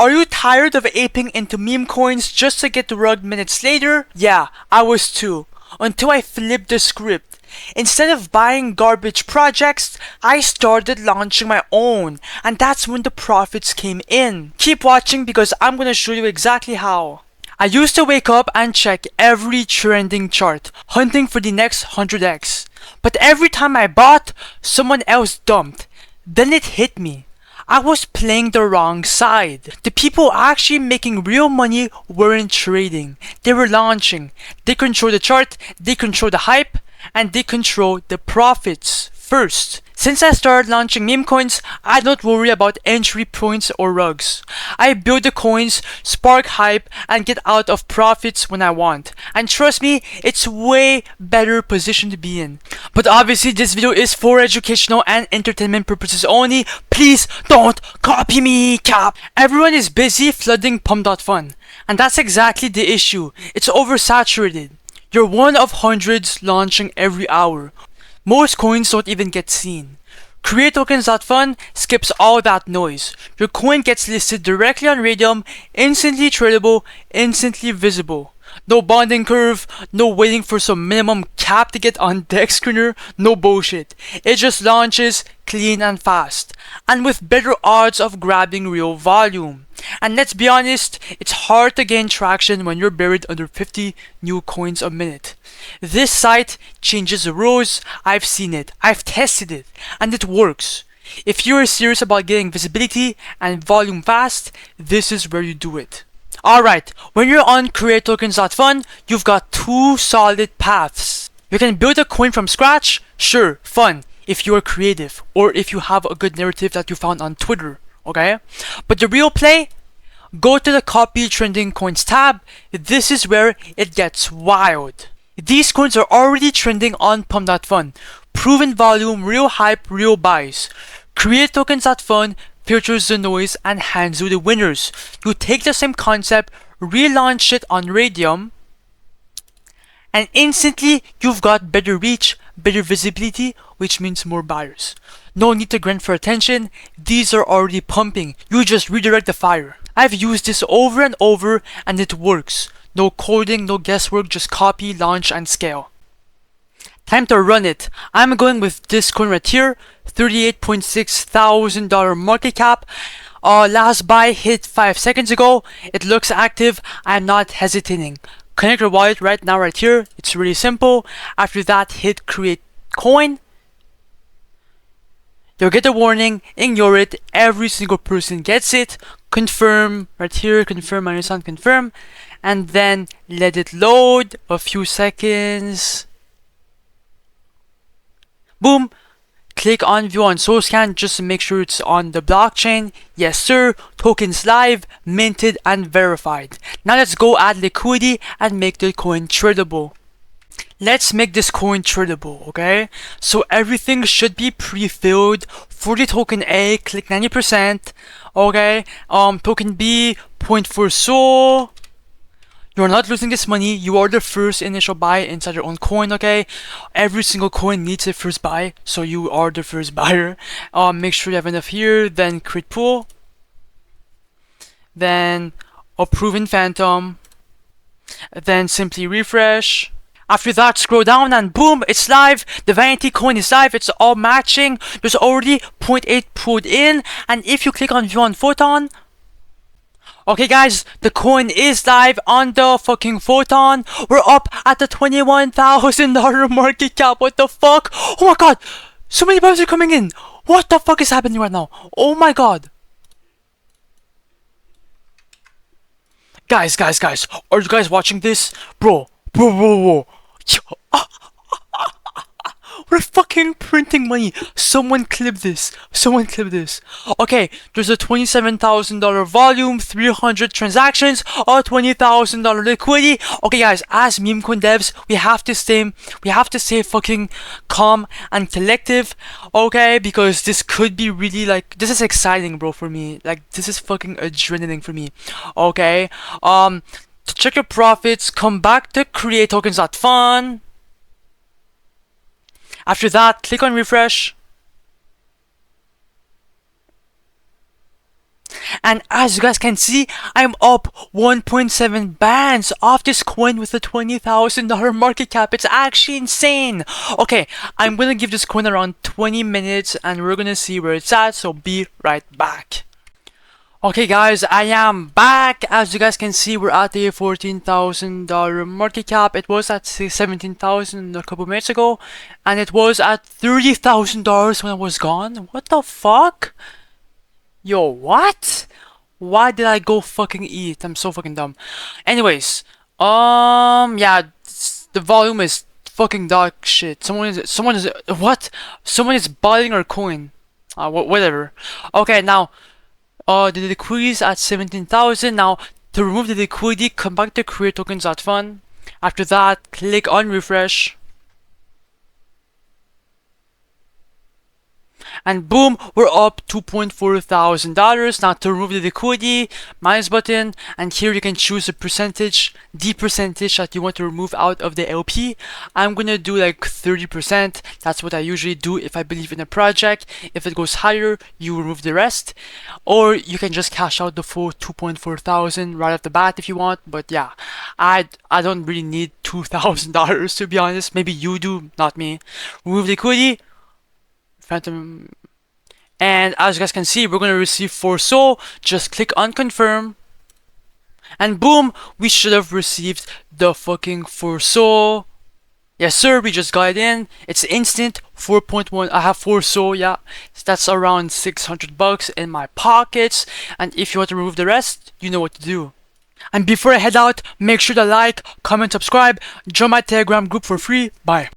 Are you tired of aping into meme coins just to get rugged minutes later? Yeah, I was too. Until I flipped the script. Instead of buying garbage projects, I started launching my own, and that's when the profits came in. Keep watching because I'm gonna show you exactly how. I used to wake up and check every trending chart, hunting for the next 100x. But every time I bought, someone else dumped. Then it hit me. I was playing the wrong side. The people actually making real money weren't trading. They were launching. They control the chart, they control the hype, and they control the profits first. Since I started launching meme coins, I don't worry about entry points or rugs. I build the coins, spark hype, and get out of profits when I want. And trust me, it's way better position to be in. But obviously this video is for educational and entertainment purposes only. Please don't copy me, cap. Everyone is busy flooding Pump.Fun. And that's exactly the issue. It's oversaturated. You're one of hundreds launching every hour. Most coins don't even get seen. Tokens.Fun skips all that noise. Your coin gets listed directly on Raydium, instantly tradable, instantly visible. No bonding curve, no waiting for some minimum cap to get on deck screener, no bullshit. It just launches clean and fast, and with better odds of grabbing real volume. And let's be honest, it's hard to gain traction when you're buried under 50 new coins a minute. This site changes the rules. I've seen it, I've tested it, and it works. If you're serious about getting visibility and volume fast, this is where you do it. Alright, when you're on Tokens.Fun, you've got two solid paths. You can build a coin from scratch, sure, fun, if you are creative, or if you have a good narrative that you found on Twitter, okay? But the real play, go to the copy trending coins tab. This is where it gets wild. These coins are already trending on Pump.Fun. Proven volume, real hype, real buys. Tokens.Fun filters the noise and hands you the winners. You take the same concept, relaunch it on Raydium, and instantly you've got better reach, better visibility, which means more buyers. No need to grind for attention, these are already pumping. You just redirect the fire. I've used this over and over and it works. No coding, no guesswork, just copy, launch, and scale. Time to run it. I'm going with this coin right here, $38.6 thousand market cap. Last buy hit 5 seconds ago. It looks active. I'm not hesitating. Connect your wallet right now, right here. It's really simple. After that, hit create coin. You'll get a warning. Ignore it. Every single person gets it. Confirm right here. Confirm, understand, confirm. And then let it load a few seconds. Boom. Click on view on source scan just to make sure it's on the blockchain. Yes sir, tokens live, minted and verified. Now let's go add liquidity and make the coin tradable. Let's make this coin tradable, okay? So everything should be pre-filled. For the token A, click 90%, okay? Token B, 0.4 SOL. You're not losing this money. You are the first initial buy inside your own coin, okay? Every single coin needs a first buy, so you are the first buyer. Make sure you have enough here, then create pool. Then approve in Phantom. Then simply refresh. After that, scroll down and boom, it's live. The vanity coin is live. It's all matching. There's already 0.8 pulled in. And if you click on view on Photon, okay guys, the coin is live on the fucking Photon. We're up at the $21,000 market cap. What the fuck? Oh my god, so many buyers are coming in. What the fuck is happening right now? Oh my god. Guys, are you guys watching this? Bro. We're fucking printing money. Someone clip this. Okay, there's a $27,000 volume, 300 transactions, or $20,000 liquidity. Okay, guys, as meme coin devs, we have to stay fucking calm and collective. Okay, because this could be really like, this is exciting, bro, for me. Like, this is fucking adrenaline for me. Okay, to check your profits, come back to Tokens.Fun. After that, click on refresh. And as you guys can see, I'm up 1.7 bands off this coin with a $20,000 market cap. It's actually insane. Okay, I'm gonna give this coin around 20 minutes and we're gonna see where it's at, so be right back. Okay guys, I am back. As you guys can see, we're at a $14,000 market cap. It was at 17,000 a couple minutes ago, and it was at $30,000 when I was gone. What the fuck? Yo, what? Why did I go fucking eat? I'm so fucking dumb. Anyways, yeah, the volume is fucking dog shit. Someone is, what? Someone is buying our coin. Whatever. Okay, now, the liquidity is at 17,000. Now, to remove the liquidity, come back to create tokenfast. After that, click on refresh. And boom, we're up $2,400. Now to remove the liquidity, minus button, and here you can choose the percentage that you want to remove out of the LP. I'm gonna do like 30%. That's what I usually do if I believe in a project. If it goes higher, you remove the rest. Or you can just cash out the full $2,400 right off the bat if you want. But yeah, I don't really need $2,000 to be honest. Maybe you do, not me. Remove liquidity. Phantom, and as you guys can see, we're gonna receive 4 SOL. Just click on confirm, and boom, we should have received the fucking 4 SOL. Yes sir, we just got it in. It's instant. 4.1. I have 4 SOL. Yeah, that's around $600 in my pockets. And if you want to remove the rest, you know what to do. And before I head out, make sure to like, comment, subscribe, join my Telegram group for free. Bye.